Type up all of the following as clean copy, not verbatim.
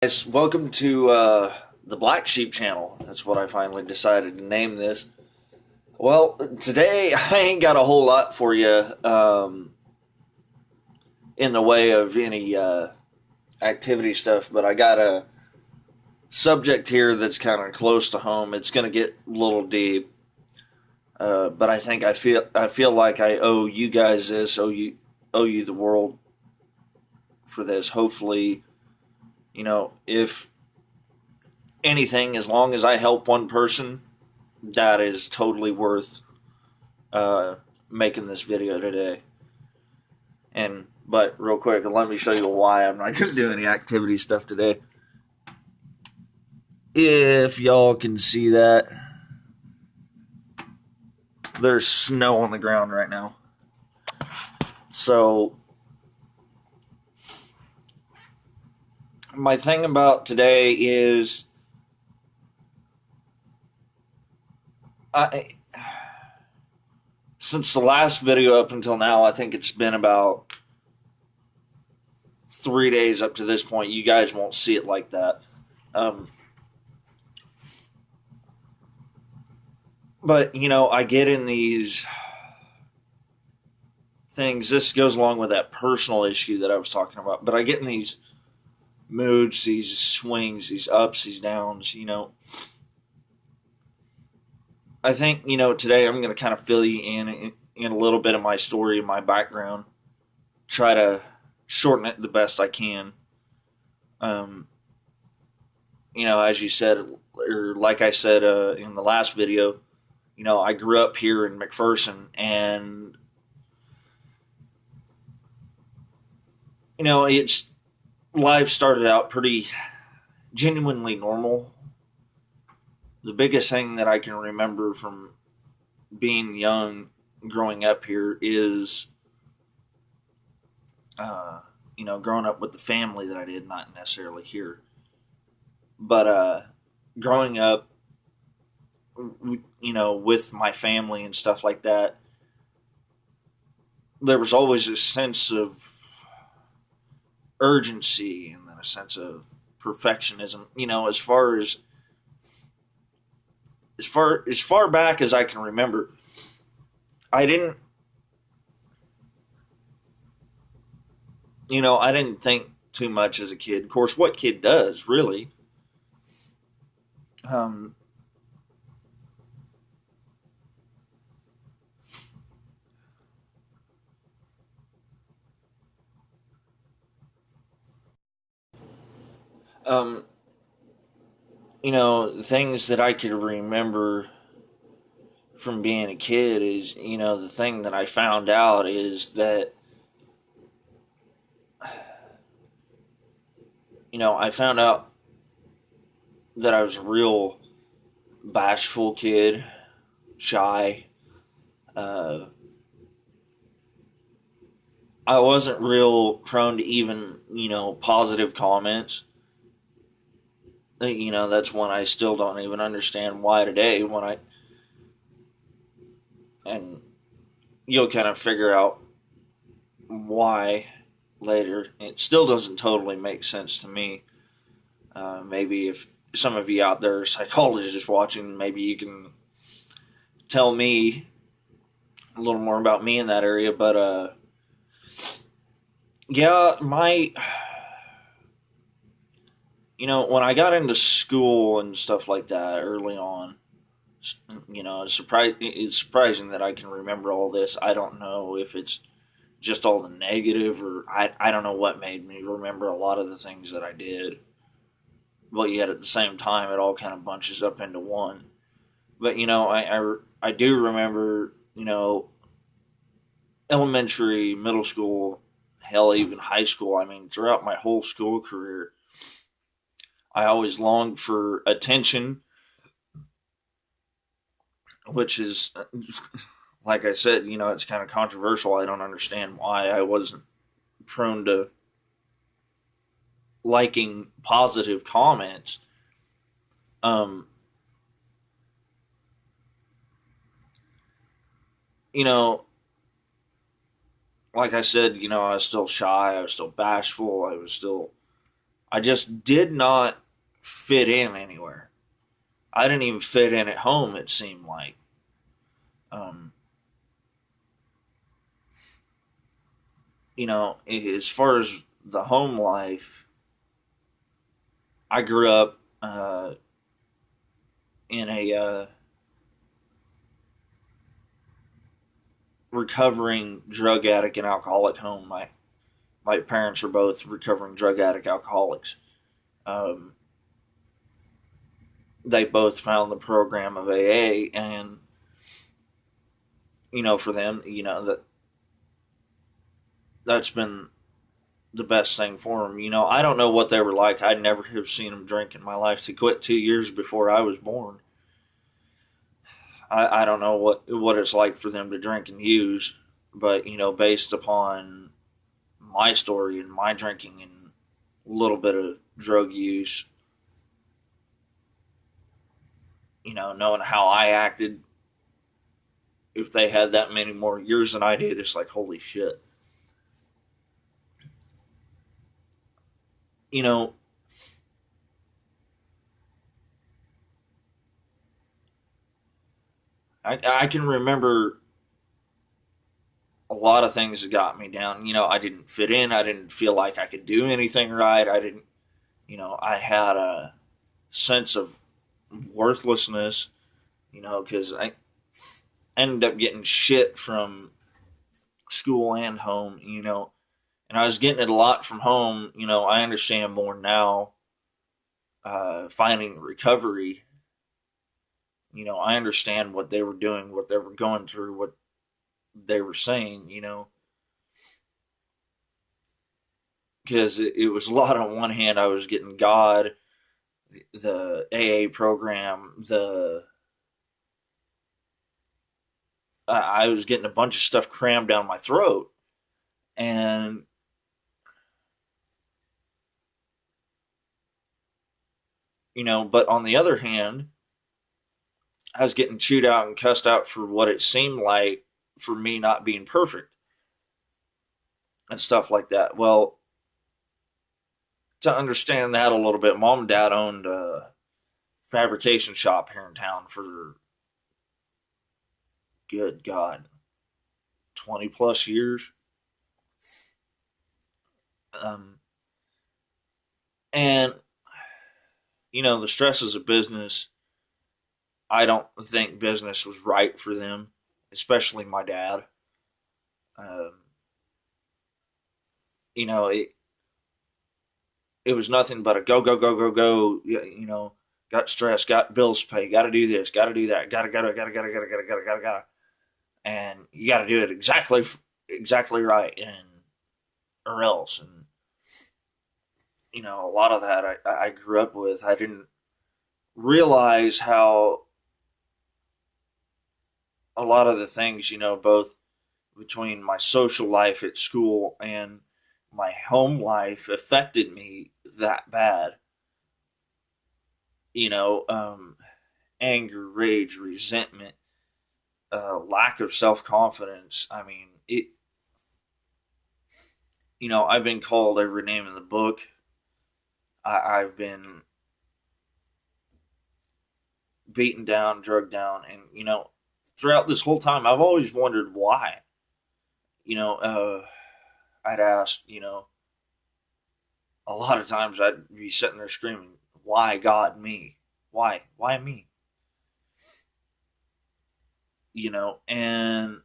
Guys, welcome to the Black Sheep channel. That's what I finally decided to name this. Well, today I ain't got a whole lot for you in the way of any activity stuff, but I got a subject here that's kind of close to home. It's going to get a little deep, but I feel like I owe you guys this, owe you the world for this. Hopefully, if anything, as long as I help one person, that is totally worth uh, making this video today. But real quick, let me show you why I'm not going to do any activity stuff today. If y'all can see that, there's snow on the ground right now. So my thing about today is I since the last video up until now, I think it's been about 3 days up to this point. You guys won't see it like that. But, I get in these things. This goes along with that personal issue that I was talking about. But I get in these moods, these swings, these ups, these downs. I think, today I'm going to kind of fill you in a little bit of my story, my background, try to shorten it the best I can. As you said, or like I said in the last video, I grew up here in McPherson, and it's life started out pretty genuinely normal. The biggest thing that I can remember from being young, growing up here, is growing up with the family that I did, not necessarily here, but growing up, with my family and stuff like that. There was always a sense of urgency and then a sense of perfectionism. As far back as I can remember, I didn't I didn't think too much as a kid. Of course, what kid does really? Um, um, things that I could remember from being a kid is, the thing that I found out is that, I found out that I was a real bashful kid, shy. Uh, I wasn't real prone to even, positive comments. That's one I still don't even understand why today and you'll kind of figure out why later. It still doesn't totally make sense to me. Maybe if some of you out there are psychologists watching, maybe you can tell me a little more about me in that area. But yeah, when I got into school and stuff like that early on, it's surprising that I can remember all this. I don't know if it's just all the negative, or I don't know what made me remember a lot of the things that I did. But yet at the same time, it all kind of bunches up into one. But I do remember, elementary, middle school, hell, even high school. I mean, throughout my whole school career, I always longed for attention, which is, like I said, it's kind of controversial. I don't understand why I wasn't prone to liking positive comments. Um, you know, like I said, I was still shy, I was still bashful, I was still I just did not fit in anywhere. I didn't even fit in at home, it seemed like. Um, as far as the home life, I grew up in a recovering drug addict and alcoholic home. My parents are both recovering drug addict alcoholics. Um, they both found the program of AA, and for them, that's been the best thing for them. I don't know what they were like. I'd never have seen them drink in my life. To quit 2 years before I was born. I don't know what it's like for them to drink and use, but based upon my story and my drinking and a little bit of drug use, knowing how I acted, if they had that many more years than I did, it's like, holy shit. You know, I can remember a lot of things that got me down. I didn't fit in. I didn't feel like I could do anything right. I didn't, I had a sense of worthlessness, because I ended up getting shit from school and home, and I was getting it a lot from home. I understand more now, finding recovery. I understand what they were doing, what they were going through, what they were saying, because it was a lot. On one hand, I was getting God, the AA program, I was getting a bunch of stuff crammed down my throat, and but on the other hand, I was getting chewed out and cussed out for what it seemed like for me not being perfect and stuff like that. Well, to understand that a little bit, mom and dad owned a fabrication shop here in town for, good God, 20 plus years. Um, and, the stresses of business, I don't think business was right for them, especially my dad. Um, it, it was nothing but a go, go, go, go, go, got stressed, got bills to pay, got to do this, got to do that, got to, got to, got to, got to, got to, got to, got to, got to, got to, and you got to do it exactly right, and or else. And a lot of that I grew up with. I didn't realize how a lot of the things, both between my social life at school and my home life affected me that bad. You know, um, Anger, rage, resentment, lack of self confidence. I mean, I've been called every name in the book. I've been beaten down, drugged down, and throughout this whole time, I've always wondered why. You know, I'd asked, a lot of times I'd be sitting there screaming, "Why God me? Why me?" And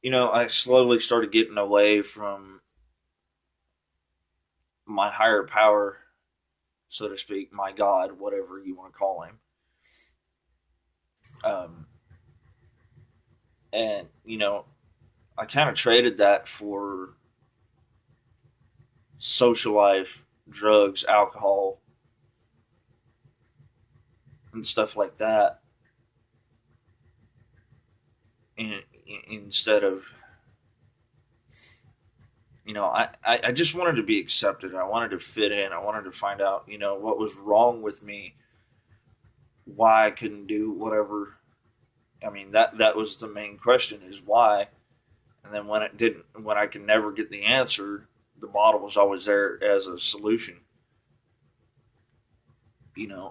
I slowly started getting away from my higher power, so to speak, my God, whatever you want to call him. Um, and I kind of traded that for social life, drugs, alcohol, and stuff like that. And instead of, I just wanted to be accepted. I wanted to fit in. I wanted to find out, what was wrong with me, why I couldn't do whatever. I mean, that was the main question, is why. And then when I could never get the answer, the bottle was always there as a solution.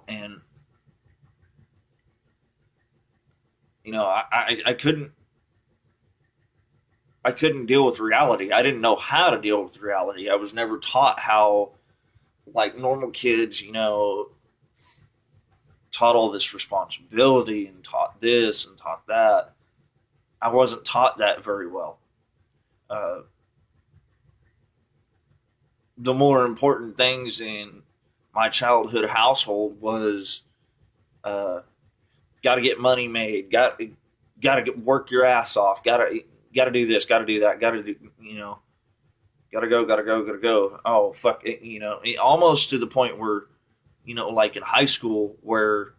And I couldn't deal with reality. I didn't know how to deal with reality. I was never taught how, like normal kids, taught all this responsibility and taught this and taught that. I wasn't taught that very well. Uh, the more important things in my childhood household was, uh, got to get money made, got to work your ass off, got to do this, got to do that, got to do, got to go, got to go, got to go. Oh fuck, almost to the point where, like in high school, where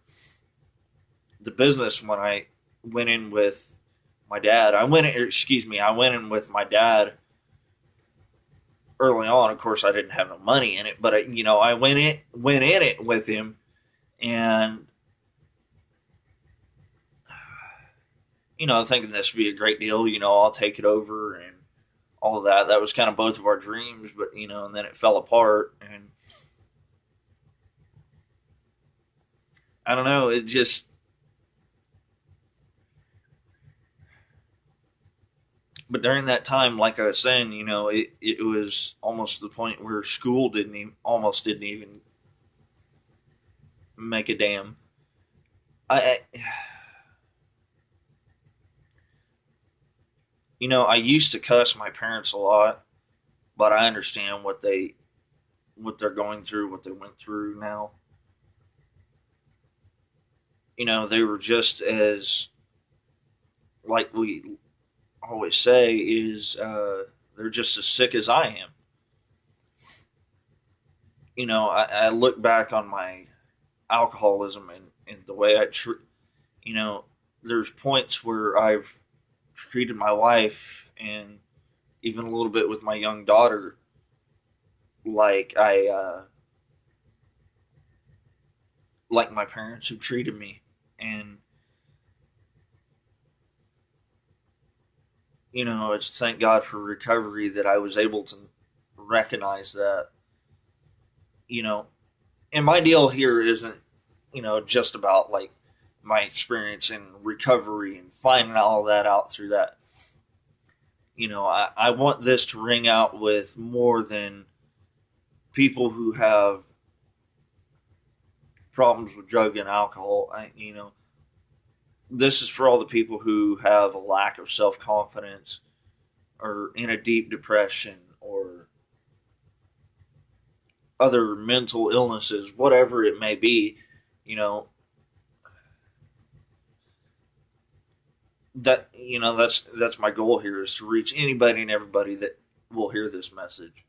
the business, when I went in with my dad, I went in with my dad early on. Of course, I didn't have no money in it, but I went in it with him, and thinking this would be a great deal. I'll take it over and all of that. That was kind of both of our dreams, but and then it fell apart, and I don't know. It just, but during that time, like I was saying, it was almost to the point where school almost didn't even make a damn. I I used to cuss my parents a lot, but I understand what they're going through, what they went through now. They were just as, like we always say, is they're just as sick as I am. I look back on my alcoholism, and the way you know, there's points where I've treated my wife, and even a little bit with my young daughter, like like my parents have treated me. And it's thank God for recovery that I was able to recognize that. you know and my deal here isn't just about like my experience in recovery and finding all that out through that. I want this to ring out with more than people who have problems with drug and alcohol. This is for all the people who have a lack of self confidence, or in a deep depression, or other mental illnesses, whatever it may be. You know that's my goal here, is to reach anybody and everybody that will hear this message.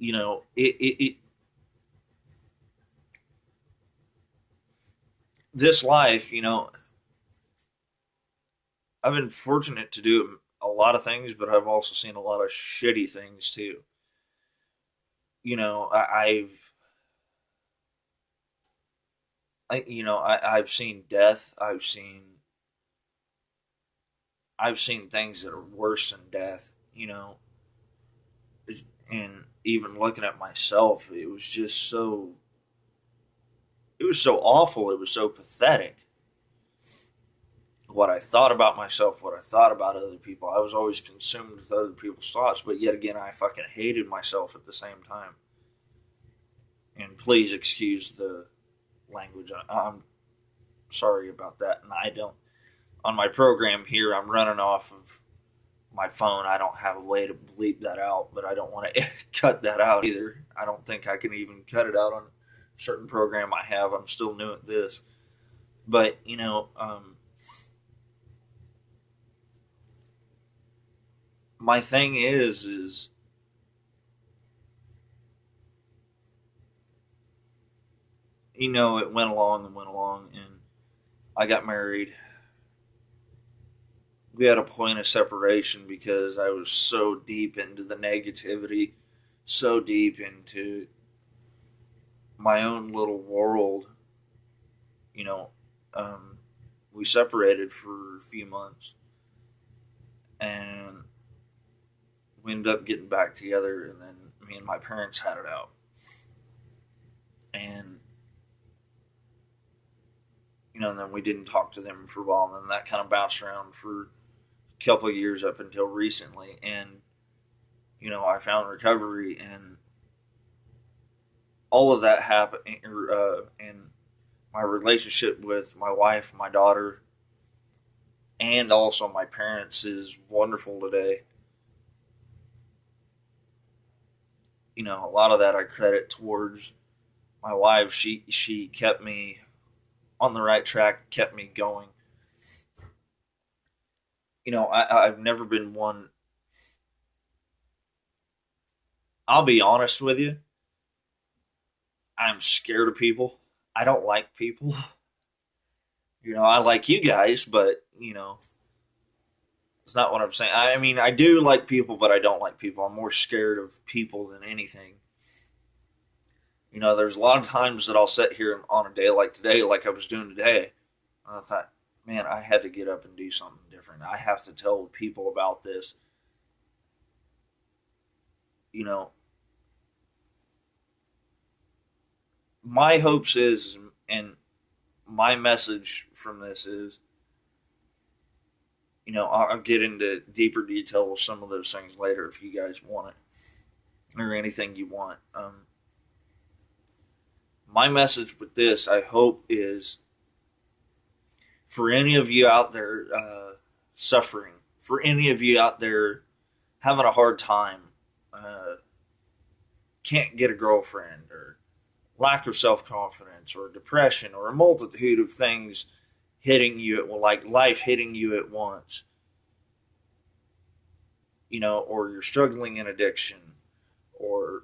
It this life. I've been fortunate to do a lot of things, but I've also seen a lot of shitty things too. I've seen death. I've seen things that are worse than death. And even looking at myself, it was so awful. It was so pathetic. What I thought about myself, what I thought about other people. I was always consumed with other people's thoughts, but yet again, I fucking hated myself at the same time. And please excuse the language. I'm sorry about that. And I don't, on my program here, I'm running off of my phone. I don't have a way to bleep that out, but I don't want to cut that out either. I don't think I can even cut it out on a certain program I have. I'm still new at this. But, my thing is it went along and went along, and I got married. We had a point of separation because I was so deep into the negativity, so deep into my own little world. You know, um, we separated for a few months, and We ended up getting back together, and then me and my parents had it out. And, and then we didn't talk to them for a while, and then that kind of bounced around for a couple of years up until recently. And, I found recovery, and all of that happened, and my relationship with my wife, my daughter, and also my parents is wonderful today. A lot of that I credit towards my wife. She kept me on the right track, kept me going. I've never been one. I'll be honest with you. I'm scared of people. I don't like people. I like you guys, but it's not what I'm saying. I mean, I do like people, but I don't like people. I'm more scared of people than anything. There's a lot of times that I'll sit here on a day like today, like I was doing today, and I thought, man, I had to get up and do something different. I have to tell people about this. You know, my hopes is, and my message from this is, I'll get into deeper detail with some of those things later if you guys want it or anything you want. My message with this, I hope, is for any of you out there suffering, for any of you out there having a hard time, can't get a girlfriend, or lack of self confidence, or depression, or a multitude of things hitting you at, like life hitting you at once, or you're struggling in addiction, or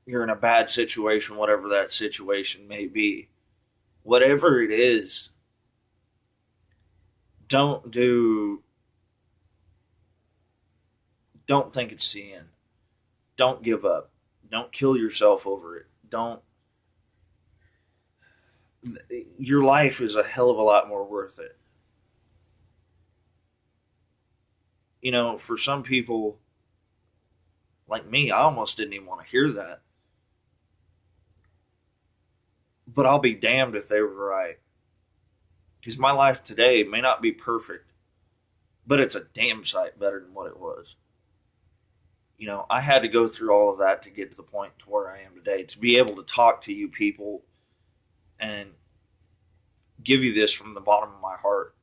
you're in a bad situation, whatever that situation may be. Whatever it is, don't think it's the end. Don't give up. Don't kill yourself over it. Don't. Your life is a hell of a lot more worth it. For some people like me, I almost didn't even want to hear that. But I'll be damned if they were right. Because my life today may not be perfect, but it's a damn sight better than what it was. I had to go through all of that to get to the point to where I am today, to be able to talk to you people and give you this from the bottom of my heart.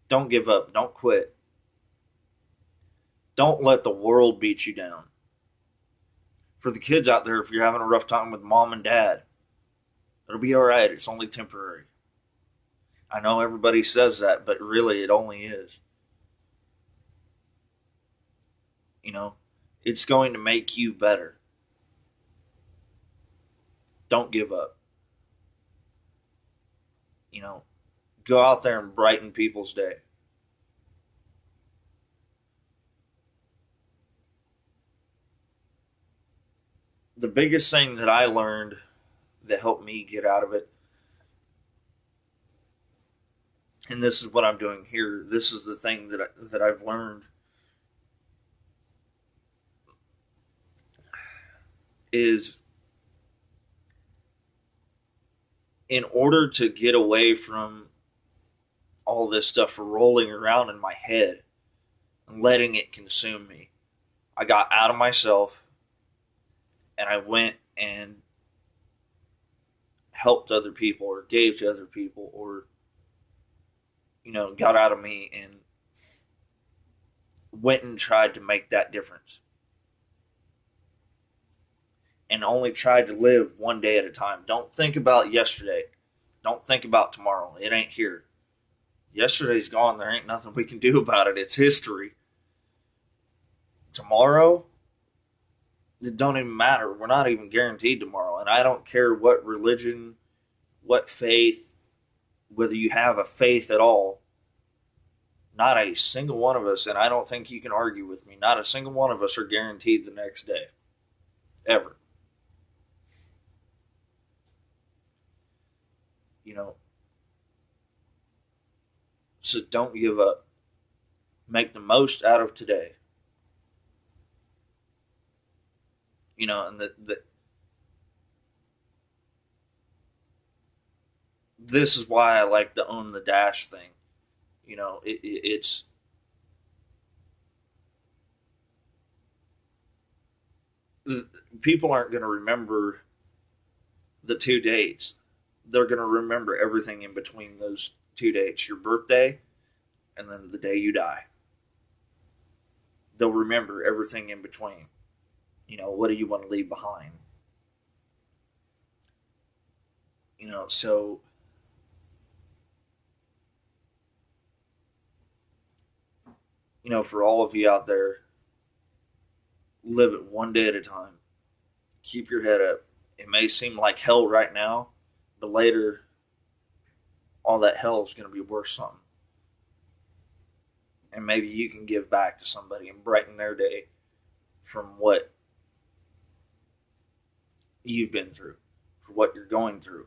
Don't give up. Don't quit. Don't let the world beat you down. For the kids out there, if you're having a rough time with mom and dad, it'll be all right. It's only temporary. I know everybody says that, but really it only is. It's going to make you better. Don't give up. Go out there and brighten people's day. The biggest thing that I learned that helped me get out of it, and this is what I'm doing here, this is the thing that I've learned, is in order to get away from all this stuff rolling around in my head and letting it consume me, I got out of myself and I went and helped other people, or gave to other people, or got out of me and went and tried to make that difference, and only tried to live one day at a time. Don't think about yesterday. Don't think about tomorrow. It ain't here. Yesterday's gone. There ain't nothing we can do about it. It's history. Tomorrow, it don't even matter. We're not even guaranteed tomorrow. And I don't care what religion, what faith, whether you have a faith at all. Not a single one of us, and I don't think you can argue with me, not a single one of us are guaranteed the next day. Ever. So don't give up. Make the most out of today. And this is why I like the own the dash thing. It's people aren't going to remember the 2 dates. They're going to remember everything in between those 2 dates, your birthday and then the day you die. They'll remember everything in between. What do you want to leave behind? So for all of you out there, live it one day at a time. Keep your head up. It may seem like hell right now, but later, all that hell is going to be worth something. And maybe you can give back to somebody and brighten their day from what you've been through, for what you're going through.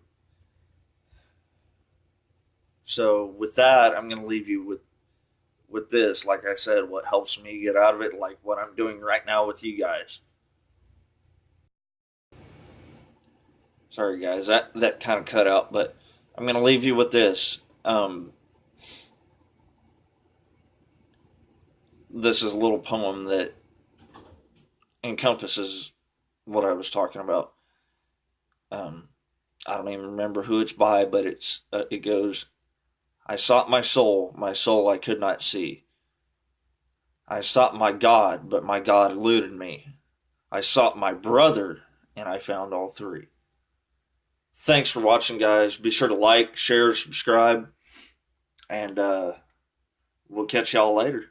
So, with that, I'm going to leave you with this. Like I said, what helps me get out of it, like what I'm doing right now with you guys. Sorry, guys, that kind of cut out, but I'm going to leave you with this. This is a little poem that encompasses what I was talking about. Um, I don't even remember who it's by, but it goes. I sought my soul I could not see. I sought my God, but my God eluded me. I sought my brother, and I found all three. Thanks for watching, guys. Be sure to like, share, subscribe, and we'll catch y'all later.